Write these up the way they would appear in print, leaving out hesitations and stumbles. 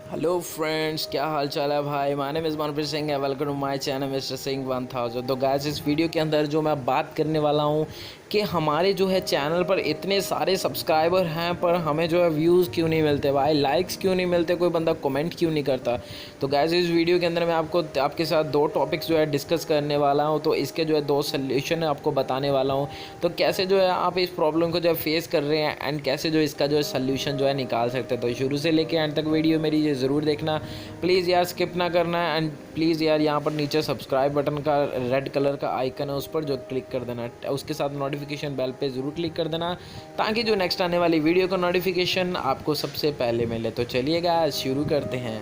Hello friends, क्या हाल चाल है भाई। My name is Manpreet Singh है। Welcome to my channel mister Singh 1000। तो गाइस, इस वीडियो के अंदर जो मैं बात करने वाला हूँ कि हमारे जो है चैनल पर इतने सारे सब्सक्राइबर हैं पर हमें जो है व्यूज़ क्यों नहीं मिलते भाई, लाइक्स क्यों नहीं मिलते, कोई बंदा कमेंट क्यों नहीं करता। तो गाइस, इस वीडियो के अंदर मैं आपके साथ दो टॉपिक्स जो है डिस्कस करने वाला हूँ। तो इसके जो है दो सोल्यूशन आपको बताने वाला हूँ। तो कैसे जो है आप इस प्रॉब्लम को जो है फेस कर रहे हैं एंड कैसे जो इसका जो है सोल्यूशन जो है निकाल सकते हैं। तो शुरू से लेके एंड तक वीडियो मेरी ये ज़रूर देखना, प्लीज़ यार, स्किप ना करना। एंड प्लीज़ यार, यहाँ पर नीचे सब्सक्राइब बटन का रेड कलर का आइकन है, उस पर जो क्लिक कर देना, उसके साथ नोटिफिकेशन बेल पे ज़रूर क्लिक कर देना ताकि जो नेक्स्ट आने वाली वीडियो का नोटिफिकेशन आपको सबसे पहले मिले। तो चलिएगा शुरू करते हैं।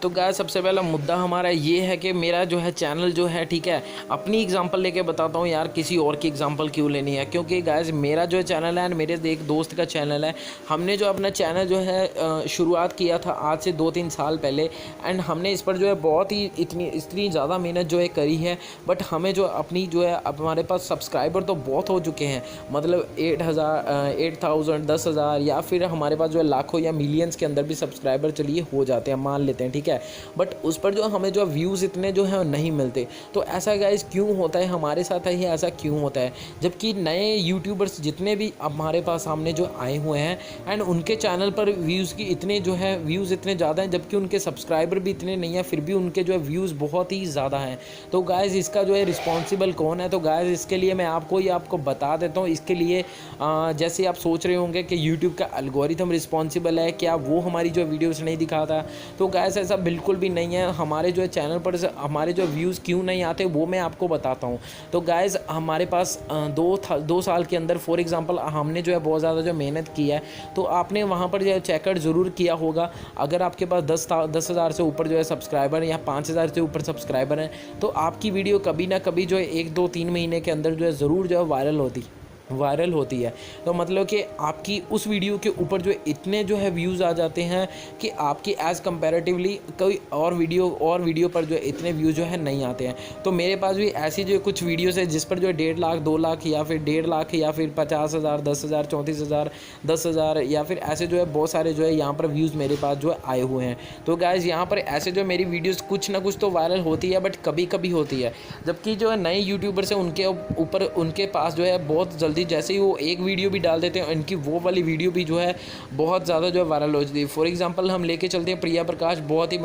तो गाइस, सबसे पहला मुद्दा हमारा ये है कि मेरा जो है चैनल जो है, ठीक है, अपनी एग्जांपल लेके बताता हूँ यार, किसी और की एग्जांपल क्यों लेनी है। क्योंकि गाइस, मेरा जो चैनल है एंड मेरे एक दोस्त का चैनल है, हमने जो अपना चैनल जो है शुरुआत किया था आज से 2-3 साल पहले। एंड हमने इस पर जो है बहुत ही इतनी ज़्यादा मेहनत जो है करी है। बट हमें जो अपनी जो है, अब हमारे पास सब्सक्राइबर तो बहुत हो चुके हैं, मतलब 8,000 10,000 या फिर हमारे पास जो है लाखों या मिलियंस के अंदर भी सब्सक्राइबर चलिए हो जाते हैं, मान लेते हैं, ठीक है। बट उस पर जो हमें जो व्यूज़ इतने जो है नहीं मिलते। तो ऐसा गाइस क्यों होता है, हमारे साथ ही ऐसा क्यों होता है, जबकि नए यूट्यूबर्स जितने भी हमारे पास सामने जो आए हुए हैं एंड उनके चैनल पर व्यूज़ की इतने जो है व्यूज़ इतने ज़्यादा हैं, जबकि उनके सब्सक्राइबर भी इतने नहीं हैं, फिर भी उनके जो है व्यूज़ बहुत ही ज़्यादा हैं। तो गाइस, इसका जो है रिस्पॉन्सिबल कौन है? तो गाइस, इसके लिए मैं आपको बता देता हूँ। इसके लिए जैसे आप सोच रहे होंगे कि यूट्यूब का एल्गोरिथम रिस्पॉन्सिबल है, क्या वो हमारी जो वीडियोज़ नहीं दिखाता? तो गाइस, ऐसा बिल्कुल भी नहीं है। हमारे जो है चैनल पर हमारे जो व्यूज़ क्यों नहीं आते वो मैं आपको बताता हूँ। तो गाइस, हमारे पास 2 साल के अंदर फॉर एग्जांपल हमने जो है बहुत ज़्यादा जो मेहनत की है। तो आपने वहाँ पर जो है चेकआउट ज़रूर किया होगा। अगर आपके पास 10,000 से ऊपर जो है सब्सक्राइबर या 5,000 से ऊपर सब्सक्राइबर हैं, तो आपकी वीडियो कभी ना कभी जो है 1-2-3 महीने के अंदर जो है ज़रूर जो है वायरल होती है। तो मतलब कि आपकी उस वीडियो के ऊपर जो इतने जो है व्यूज़ आ जाते हैं कि आपकी एज़ कंपैरेटिवली कोई और वीडियो पर जो है इतने व्यूज़ जो है नहीं आते हैं। तो मेरे पास भी ऐसी जो कुछ वीडियोज़ है जिस पर जो है 1.5 लाख 2 लाख या फिर 1.5 लाख या फिर 50,000 10,000 34,000 10,000 या फिर ऐसे जो है बहुत सारे जो है यहाँ पर व्यूज़ मेरे पास जो है आए हुए हैं। तो गाइज़, यहाँ पर ऐसे जो मेरी वीडियोज़ कुछ ना कुछ तो वायरल होती है, बट कभी कभी होती है। जबकि जो है नए यूट्यूबर्स हैं उनके पास जो है बहुत जल्दी, जैसे ही वो एक वीडियो भी डाल देते हैं, इनकी वो वाली वीडियो भी जो है बहुत ज़्यादा जो है वायरल हो जाती है। फॉर एग्जांपल हम लेके चलते हैं प्रिया प्रकाश, बहुत ही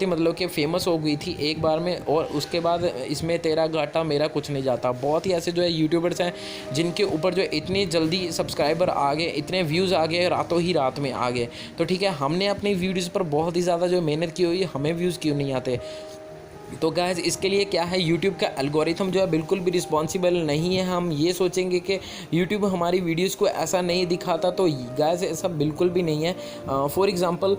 मतलब कि फेमस हो गई थी एक बार में, और उसके बाद इसमें तेरा घाटा मेरा कुछ नहीं जाता। बहुत ही ऐसे जो है यूट्यूबर्स हैं जिनके ऊपर जो इतनी जल्दी सब्सक्राइबर आ गए, इतने व्यूज़ आ गए, रातों ही रात में आ गए। तो ठीक है, हमने अपनी वीडियोज़ पर बहुत ही ज़्यादा जो मेहनत की हुई है, हमें व्यूज़ क्यों नहीं आते? तो गाइस, इसके लिए क्या है, यूट्यूब का एल्गोरिथम जो है बिल्कुल भी रिस्पॉन्सिबल नहीं है। हम ये सोचेंगे कि यूट्यूब हमारी वीडियोस को ऐसा नहीं दिखाता, तो गाइस ऐसा बिल्कुल भी नहीं है। फॉर एग्जांपल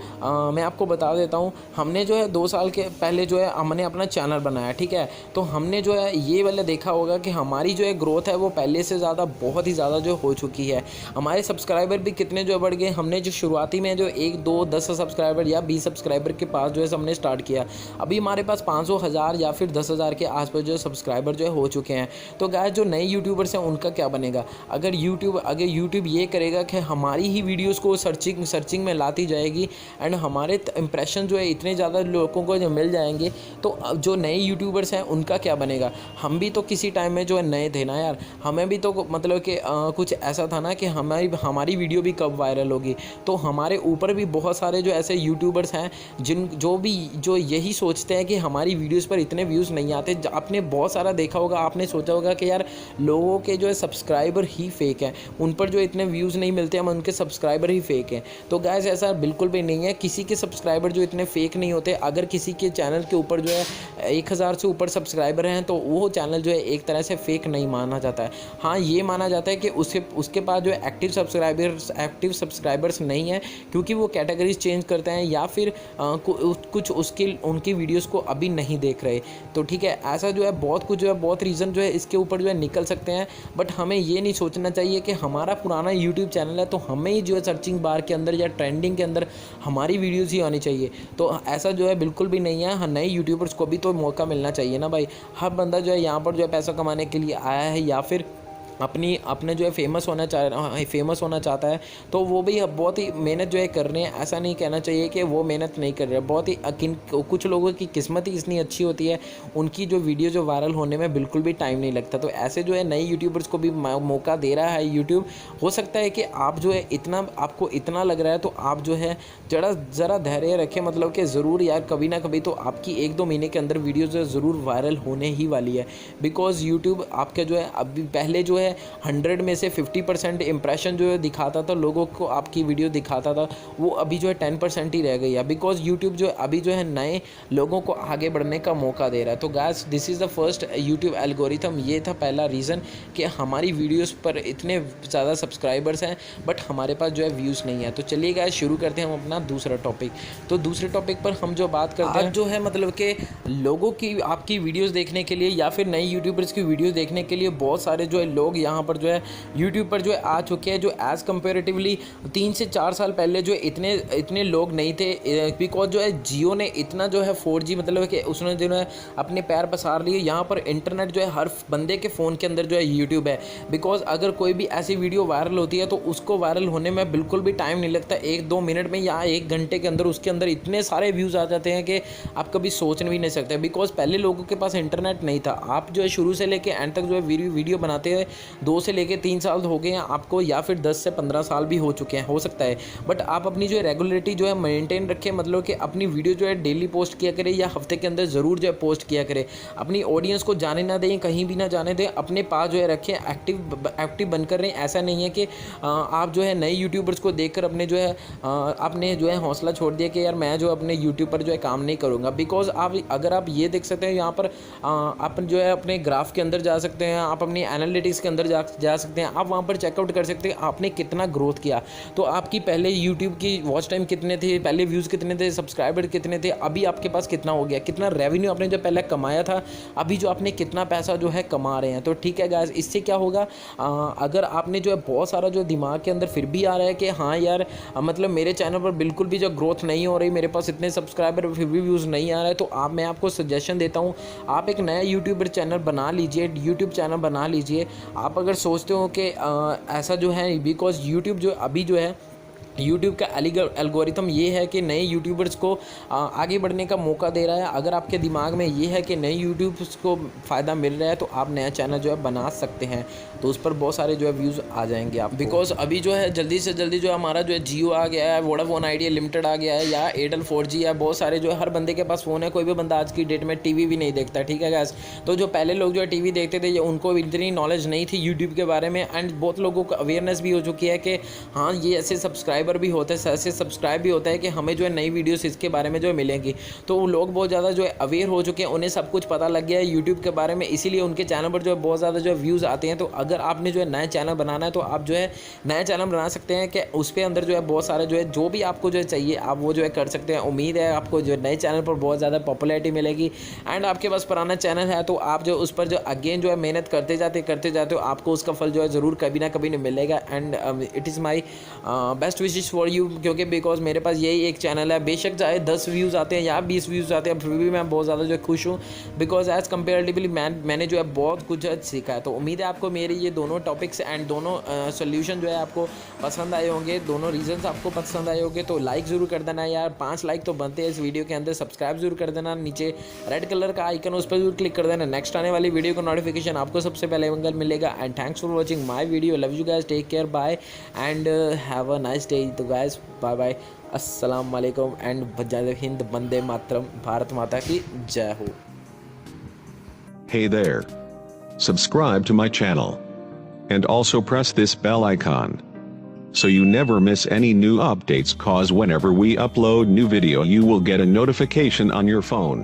मैं आपको बता देता हूँ, हमने जो है 2 साल के पहले जो है हमने अपना चैनल बनाया, ठीक है। तो हमने जो है ये वाला देखा होगा कि हमारी जो है ग्रोथ है वो पहले से ज़्यादा बहुत ही ज़्यादा जो हो चुकी है। हमारे सब्सक्राइबर भी कितने जो बढ़ गए। हमने जो शुरुआती में जो 1 2 10 सब्सक्राइबर या 20 सब्सक्राइबर के पास जो है हमने स्टार्ट किया, अभी हमारे पास 500,000 या फिर 10,000 के आसपास जो सब्सक्राइबर जो है हो चुके हैं। तो गाइस, जो नए यूट्यूबर्स हैं उनका क्या बनेगा? अगर यूट्यूब ये करेगा कि हमारी ही वीडियोस को सर्चिंग में लाती जाएगी एंड हमारे इंप्रेशन जो है इतने ज़्यादा लोगों को जो मिल जाएंगे, तो जो नए यूट्यूबर्स हैं उनका क्या बनेगा? हम भी तो किसी टाइम में जो है नए थे ना यार, हमें भी तो मतलब कि कुछ ऐसा था ना कि हमारी वीडियो भी कब वायरल होगी। तो हमारे ऊपर भी बहुत सारे जो ऐसे यूट्यूबर्स हैं जो यही सोचते हैं कि हमारी वीडियोस पर इतने व्यूज़ नहीं आते। आपने बहुत सारा देखा होगा, आपने सोचा होगा कि यार लोगों के जो है सब्सक्राइबर ही फेक हैं, उन पर जो इतने व्यूज़ नहीं मिलते, हम उनके सब्सक्राइबर ही फेक हैं। तो गाइस, ऐसा बिल्कुल भी नहीं है। किसी के सब्सक्राइबर जो इतने फेक नहीं होते। अगर किसी के चैनल के ऊपर जो है 1,000 से ऊपर सब्सक्राइबर हैं, तो वो चैनल जो है एक तरह से फेक नहीं माना जाता है। हाँ, ये माना जाता है कि उसके पास जो है एक्टिव सब्सक्राइबर्स नहीं है, क्योंकि वो कैटेगरीज चेंज करते हैं या फिर कुछ उनकी वीडियोज़ को अभी नहीं नहीं देख रहे। तो ठीक है, ऐसा जो है बहुत कुछ जो है, बहुत रीज़न जो है इसके ऊपर जो है निकल सकते हैं। बट हमें ये नहीं सोचना चाहिए कि हमारा पुराना यूट्यूब चैनल है तो हमें ही जो है सर्चिंग बार के अंदर या ट्रेंडिंग के अंदर हमारी वीडियोज़ ही आनी चाहिए। तो ऐसा जो है बिल्कुल भी नहीं है। नए यूट्यूबर्स को भी तो मौका मिलना चाहिए ना भाई। हर बंदा जो है यहाँ पर जो है पैसा कमाने के लिए आया है या फिर अपने जो है फेमस होना चाहता है, तो वो भी बहुत ही मेहनत जो है कर रहे हैं। ऐसा नहीं कहना चाहिए कि वो मेहनत नहीं कर रहे। बहुत ही कुछ लोगों की किस्मत ही इतनी अच्छी होती है, उनकी जो वीडियो जो वायरल होने में बिल्कुल भी टाइम नहीं लगता। तो ऐसे जो है नए यूट्यूबर्स को भी मौका दे रहा है यूट्यूब। हो सकता है कि आप जो है आपको इतना लग रहा है तो आप जो है ज़रा धैर्य रखें, मतलब कि ज़रूर यार कभी ना कभी तो आपकी 1-2 महीने के अंदर वीडियो जो है ज़रूर वायरल होने ही वाली है। बिकॉज़ यूट्यूब आपके जो है अभी पहले जो है 100 में से 50% इंप्रेशन जो है दिखाता था, लोगों को आपकी वीडियो दिखाता था, वो अभी जो है 10% ही रह गई है। बिकॉज यूट्यूब जो अभी जो है नए लोगों को आगे बढ़ने का मौका दे रहा है। तो guys this is the first YouTube algorithm. ये था पहला रीज़न कि हमारी वीडियोस पर इतने ज़्यादा सब्सक्राइबर्स हैं बट हमारे पास जो है व्यूज़ नहीं है। तो चलिए गाइस शुरू करते हैं हम अपना दूसरा टॉपिक। तो दूसरे टॉपिक पर हम जो बात करते हैं जो है मतलब कि लोगों की आपकी वीडियोज़ देखने के लिए या फिर नए यूट्यूबर्स की वीडियोज़ देखने के लिए बहुत सारे जो है लोग यहाँ पर जो है यूट्यूब पर जो है आ चुके हैं, जो एज़ कंपेरेटिवली 3 से 4 साल पहले जो इतने लोग नहीं थे। बिकॉज जो है जियो ने इतना जो है 4G मतलब कि उसने जो है अपने पैर पसार लिए। यहाँ पर इंटरनेट जो है हर बंदे के फ़ोन के अंदर जो है यूट्यूब है। बिकॉज अगर कोई भी ऐसी वीडियो वायरल होती है तो उसको वायरल होने में बिल्कुल भी टाइम नहीं लगता। 1-2 मिनट में या 1 घंटे के अंदर उसके अंदर इतने सारे व्यूज़ आ जाते हैं कि आप कभी सोच भी नहीं सकते। बिकॉज पहले लोगों के पास इंटरनेट नहीं था। आप जो है शुरू से लेके एंड तक जो है वीडियो बनाते हैं 2 से लेके 3 साल हो गए हैं आपको, या फिर 10 से 15 साल भी हो चुके हैं, हो सकता है। बट आप अपनी जो है रेगुलरिटी जो है मेंटेन रखें, मतलब कि अपनी वीडियो जो है डेली पोस्ट किया करें या हफ्ते के अंदर ज़रूर जो है पोस्ट किया करें। अपनी ऑडियंस को जाने ना दें, कहीं भी ना जाने दें, अपने पास जो है रखें, एक्टिव बनकर रहें। ऐसा नहीं है कि आप जो है नए यूट्यूबर्स को देखकर अपने जो है आपने जो है हौसला छोड़ दिया कि यार मैं जो अपने यूट्यूब पर जो है काम नहीं करूँगा। बिकॉज अगर आप ये देख सकते हैं यहाँ पर आप जो है अपने ग्राफ के अंदर जा सकते हैं, आप अपनी एनालिटिक्स के अंदर जा सकते हैं, आप वहाँ पर चेकआउट कर सकते हैं आपने कितना ग्रोथ किया। तो आपकी पहले यूट्यूब की वॉच टाइम कितने थे, पहले व्यूज़ कितने थे, सब्सक्राइबर कितने थे, अभी आपके पास कितना हो गया, कितना रेवेन्यू आपने जो पहले कमाया था, अभी जो आपने कितना पैसा जो है कमा रहे हैं। तो ठीक है गाइस, इससे क्या होगा, अगर आपने जो है बहुत सारा जो दिमाग के अंदर फिर भी आ रहा है कि हाँ यार मतलब मेरे चैनल पर बिल्कुल भी जो ग्रोथ नहीं हो रही, मेरे पास इतने सब्सक्राइबर फिर भी व्यूज़ नहीं आ रहा है, तो मैं आपको सजेशन देता हूँ आप एक नया यूट्यूबर चैनल बना लीजिए, यूट्यूब चैनल बना लीजिए। आप अगर सोचते हो कि ऐसा जो है, बिकॉज यूट्यूब जो अभी जो है यूट्यूब का एल्गोरिथम ये है कि नए यूट्यूबर्स को आगे बढ़ने का मौका दे रहा है। अगर आपके दिमाग में ये है कि नए यूट्यूबर्स को फ़ायदा मिल रहा है तो आप नया चैनल जो है बना सकते हैं, तो उस पर बहुत सारे जो है व्यूज़ आ जाएंगे आप। बिकॉज अभी जो है जल्दी से जल्दी जो हमारा जो है जियो आ गया है, वोडाफोन आइडिया लिमिटेड आ गया है, या एयरटेल 4G है, बहुत सारे जो है हर बंदे के पास फ़ोन है। कोई भी बंदा आज की डेट में टीवी भी नहीं देखता, ठीक है गाइस। तो जो पहले लोग जो है टीवी देखते थे उनको इतनी नॉलेज नहीं थी यूट्यूब के बारे में, एंड बहुत लोगों को अवेयरनेस भी हो चुकी है कि हाँ ये ऐसे सब्सक्राइबर भी होते हैं, ऐसे सब्सक्राइब भी होता है कि हमें जो है नई वीडियोस इसके बारे में जो है मिलेंगी। तो लोग बहुत ज़्यादा जो है अवेयर हो चुके हैं, उन्हें सब कुछ पता लग गया है यूट्यूब के बारे में, इसीलिए उनके चैनल पर जो है बहुत ज़्यादा जो है व्यूज़ आते हैं। तो अगर आपने जो है नया चैनल बनाना है तो आप जो है नया चैनल बना सकते हैं कि उस पर अंदर जो है बहुत सारे जो है जो भी आपको जो है चाहिए आप वो जो है कर सकते हैं। उम्मीद है आपको जो नए चैनल पर बहुत ज़्यादा पॉपुलैरिटी मिलेगी। एंड आपके पास पुराना चैनल है तो आप जो उस पर जो अगेन जो है मेहनत करते जाते हो, आपको उसका फल जो है ज़रूर कभी ना कभी नहीं मिलेगा। And it is my best wishes for you, क्योंकि बिकॉज मेरे पास यही एक चैनल है। बेशक चाहे 10 व्यूज़ आते हैं या 20 व्यूज़ आते हैं, फिर भी मैं बहुत ज़्यादा जो है खुश हूँ, बिकॉज एज़ कंपेरेटिवली मैंने जो है बहुत कुछ सीखा है। तो उम्मीद है आपको मेरे ये दोनों टॉपिक्स एंड दोनों सोल्यूशन जो है आपको पसंद आए होंगे, दोनों रीजंस आपको पसंद आए होंगे। तो लाइक ज़रूर कर देना यार, 5 लाइक तो बनते हैं इस वीडियो के अंदर। सब्सक्राइब जरूर कर देना, नीचे रेड कलर का आइकन उस पर जरूर क्लिक कर देना। नेक्स्ट आने वाली वीडियो का नोटिफिकेशन आपको सबसे पहले मंगल मिलेगा। And thanks for watching my video, love you guys, take care, bye and have a nice day. तो गाइस बाय बाय, अस्सलाम वालेकुम एंड जय हिंद, वंदे मातरम, भारत माता की जय हो। Hey there. Subscribe to my channel. And also press this bell icon, so you never miss any new updates, cause whenever we upload new video you will get a notification on your phone.